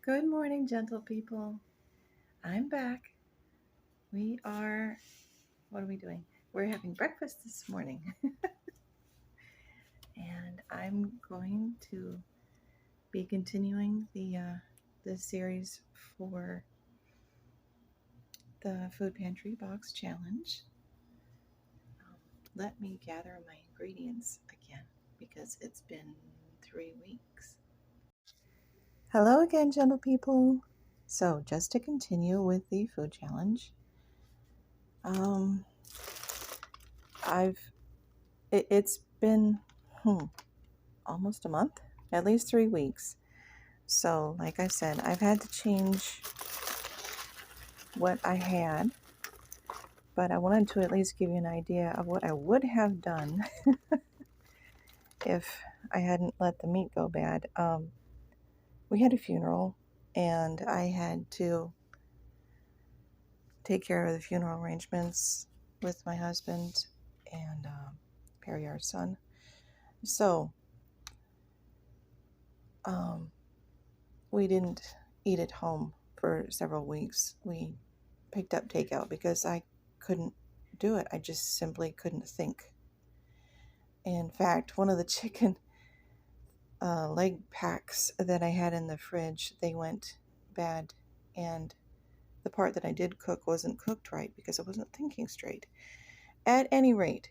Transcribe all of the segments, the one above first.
Good morning, gentle people. I'm back. What are we doing? We're having breakfast this morning. And I'm going to be continuing the series for the Food Pantry Box Challenge. Let me gather my ingredients again because it's been 3 weeks. Hello again, gentle people. So, just to continue with the food challenge, it's been almost a month, at least 3 weeks. So, like I said, I've had to change what I had, but I wanted to at least give you an idea of what I would have done if I hadn't let the meat go bad. We had a funeral, and I had to take care of the funeral arrangements with my husband and Perry, our son. So, we didn't eat at home for several weeks. We picked up takeout because I couldn't do it. I just simply couldn't think. In fact, one of the chicken leg packs that I had in the fridge, they went bad, and the part that I did cook wasn't cooked right because I wasn't thinking straight. At any rate,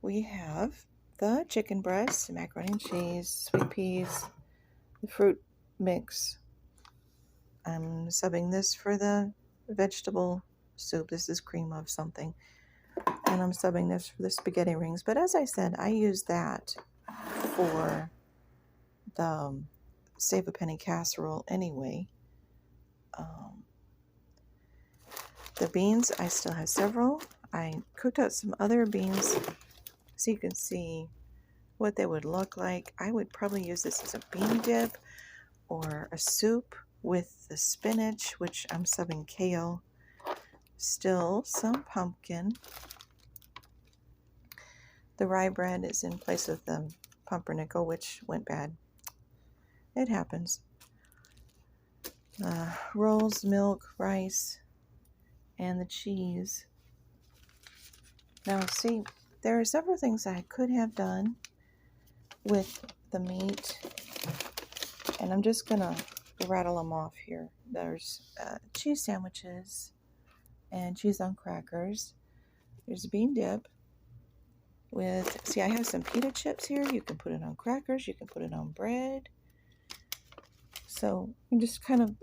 we have the chicken breast, macaroni and cheese, sweet peas, the fruit mix. I'm subbing this for the vegetable soup. This is cream of something. And I'm subbing this for the spaghetti rings. But as I said, I use that for the Save a Penny casserole anyway. The beans, I still have several. I cooked out some other beans so you can see what they would look like. I would probably use this as a bean dip or a soup with the spinach, which I'm subbing kale. Still some pumpkin. The rye bread is in place of the pumpernickel, which went bad. It happens. Rolls, milk, rice, and the cheese. Now, see, there are several things I could have done with the meat, and I'm just going to rattle them off here. There's cheese sandwiches and cheese on crackers. There's a bean dip with, see, I have some pita chips here. You can put it on crackers. You can put it on bread. So you just kind of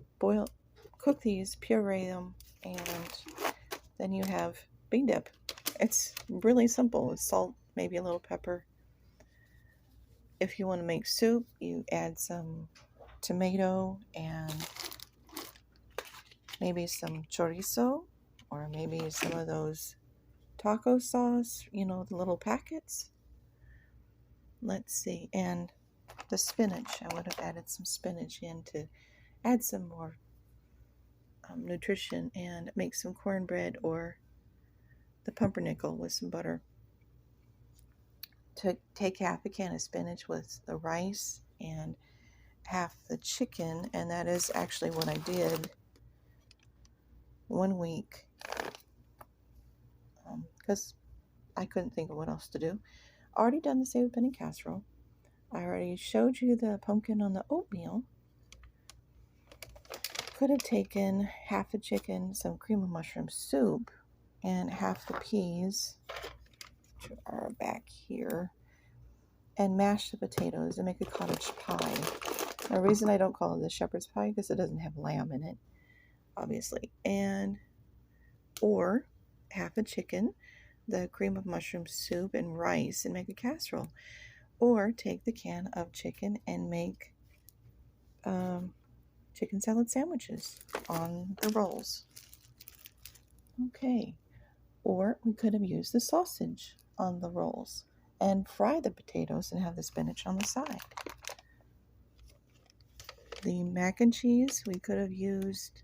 cook these, puree them, and then you have bean dip. It's really simple. It's salt, maybe a little pepper. If you want to make soup, you add some tomato and maybe some chorizo, or maybe some of those taco sauce, the little packets. Let's see, and the spinach. I would have added some spinach in to add some more nutrition and make some cornbread or the pumpernickel with some butter. To take half a can of spinach with the rice and half the chicken, and that is actually what I did 1 week because I couldn't think of what else to do. Already done the Save a Penny casserole. I already showed you the pumpkin on the oatmeal. Could have taken half a chicken, some cream of mushroom soup, and half the peas, which are back here, and mash the potatoes and make a cottage pie. The reason I don't call it the shepherd's pie because it doesn't have lamb in it, obviously. Or half a chicken, the cream of mushroom soup, and rice and make a casserole. Or take the can of chicken and make chicken salad sandwiches on the rolls. Okay. Or we could have used the sausage on the rolls and fry the potatoes and have the spinach on the side. The mac and cheese we could have used,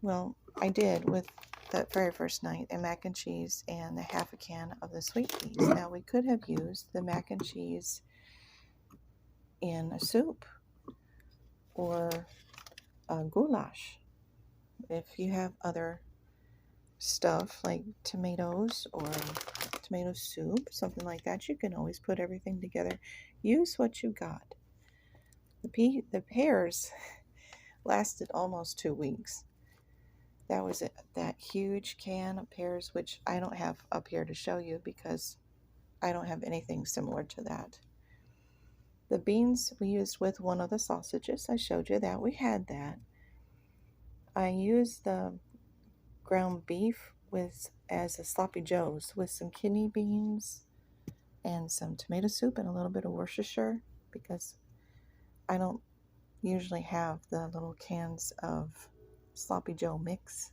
well, I did with that very first night, a mac and cheese and the half a can of the sweet peas. Now we could have used the mac and cheese in a soup, or goulash. If you have other stuff like tomatoes or tomato soup, something like that, you can always put everything together. Use what you got. The pears lasted almost 2 weeks. That was it. That huge can of pears, which I don't have up here to show you because I don't have anything similar to that. The beans we used with one of the sausages, I showed you that. We had that. I used the ground beef as a sloppy joes with some kidney beans and some tomato soup and a little bit of Worcestershire because I don't usually have the little cans of sloppy joe mix.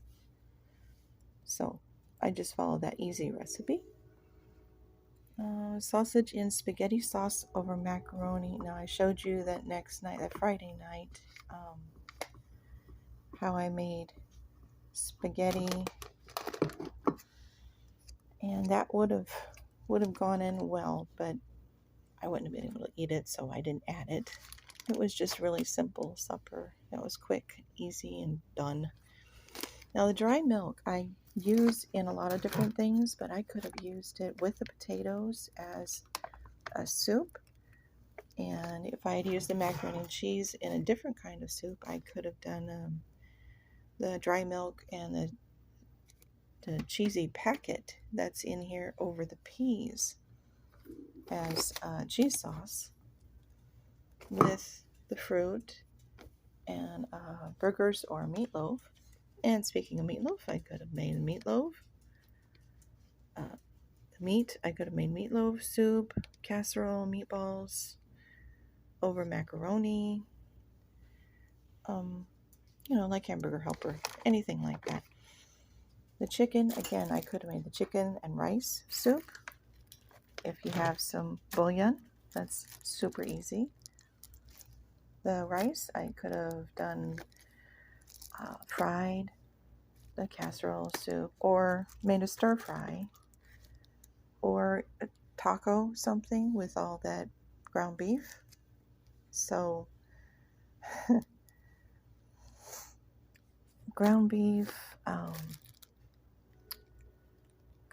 So I just followed that easy recipe. Sausage in spaghetti sauce over macaroni. Now I showed you that next night, that Friday night, how I made spaghetti, and that would have gone in well, but I wouldn't have been able to eat it, so I didn't add it. It was just really simple supper. It was quick, easy, and done. Now the dry milk I use in a lot of different things, but I could have used it with the potatoes as a soup. And if I had used the macaroni and cheese in a different kind of soup, I could have done the dry milk and the cheesy packet that's in here over the peas as cheese sauce with the fruit and burgers or meatloaf. And speaking of meatloaf, I could have made a meatloaf. The meat, I could have made meatloaf, soup, casserole, meatballs over macaroni. Like Hamburger Helper, anything like that. The chicken, again, I could have made the chicken and rice soup. If you have some bouillon, that's super easy. The rice, I could have done fried the casserole soup, or made a stir fry, or a taco something with all that ground beef. So ground beef,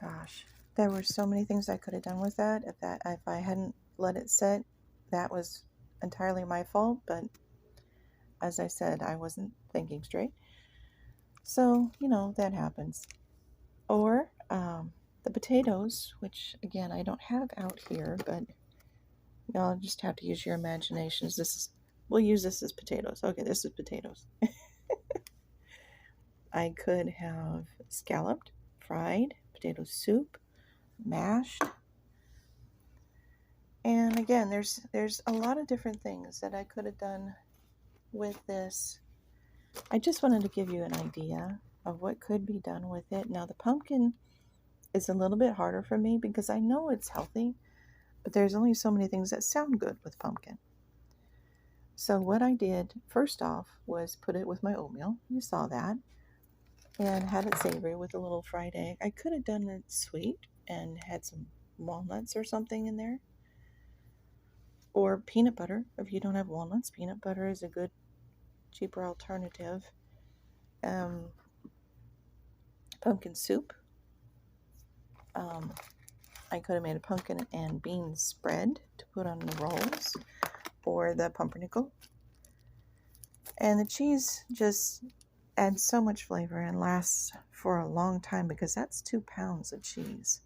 gosh, there were so many things I could have done with that. If I hadn't let it sit, that was entirely my fault. But as I said, I wasn't thinking straight. So that happens. Or the potatoes, which again I don't have out here, but y'all just have to use your imaginations. We'll use this as potatoes. Okay, this is potatoes. I could have scalloped, fried, potato soup, mashed. And again, there's a lot of different things that I could have done with this. I just wanted to give you an idea of what could be done with it. Now the pumpkin is a little bit harder for me because I know it's healthy, but there's only so many things that sound good with pumpkin. So what I did first off was put it with my oatmeal. You saw that. And had it savory with a little fried egg. I could have done it sweet and had some walnuts or something in there. Or peanut butter. If you don't have walnuts, peanut butter is a good, cheaper alternative. Pumpkin soup. I could have made a pumpkin and beans spread to put on the rolls, or the pumpernickel. And the cheese just adds so much flavor and lasts for a long time because that's 2 pounds of cheese.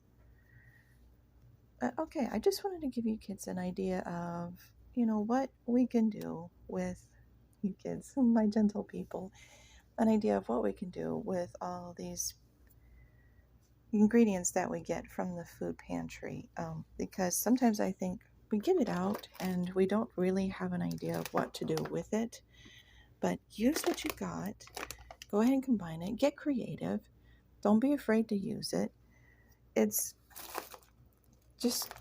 Okay, I just wanted to give you kids an idea of, what we can do with you kids, my gentle people, an idea of what we can do with all these ingredients that we get from the food pantry. Because sometimes I think we give it out and we don't really have an idea of what to do with it. But use what you got. Go ahead and combine it. Get creative. Don't be afraid to use it. It's just,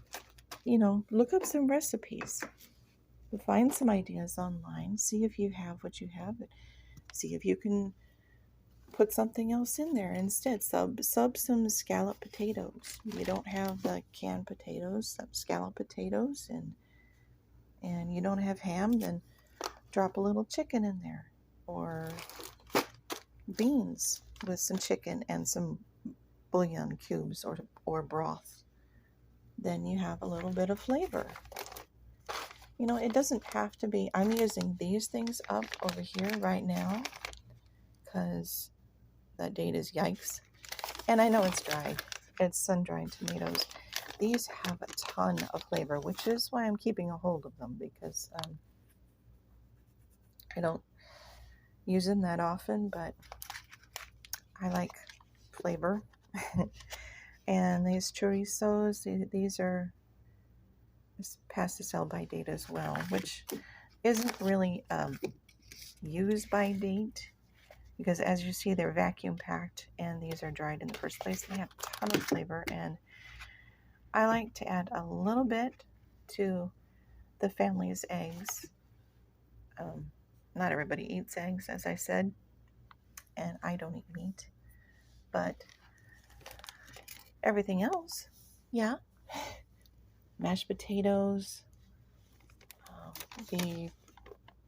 look up some recipes. Find some ideas online. See if you have what you have. See if you can put something else in there instead. Sub some scalloped potatoes. You don't have the canned potatoes, scalloped potatoes, and you don't have ham, then drop a little chicken in there, or beans with some chicken and some bouillon cubes or broth. Then you have a little bit of flavor. You know, it doesn't have to be. I'm using these things up over here right now because that date is yikes. And I know it's dried. It's sun-dried tomatoes. These have a ton of flavor, which is why I'm keeping a hold of them, because I don't use them that often, but I like flavor. And these chorizos, these are past the sell-by date as well, which isn't really used by date, because as you see, they're vacuum packed and these are dried in the first place. They have a ton of flavor, and I like to add a little bit to the family's eggs. Not everybody eats eggs, as I said, and I don't eat meat, but everything else, yeah. Mashed potatoes, the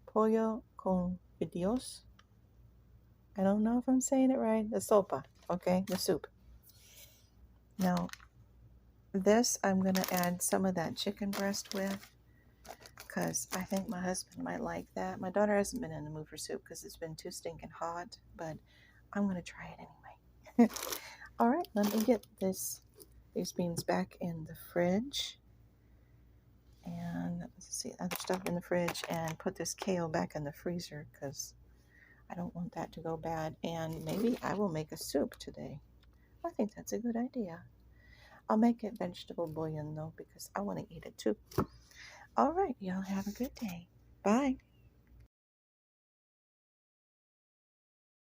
pollo con fideos. I don't know if I'm saying it right. The sopa, okay, the soup. Now, this I'm going to add some of that chicken breast with, because I think my husband might like that. My daughter hasn't been in the mood for soup because it's been too stinking hot, but I'm going to try it anyway. All right, let me get these beans back in the fridge. And let's see, other stuff in the fridge, and put this kale back in the freezer because I don't want that to go bad. And maybe I will make a soup today. I think that's a good idea. I'll make it vegetable bouillon though, because I want to eat it too. All right, y'all have a good day. Bye.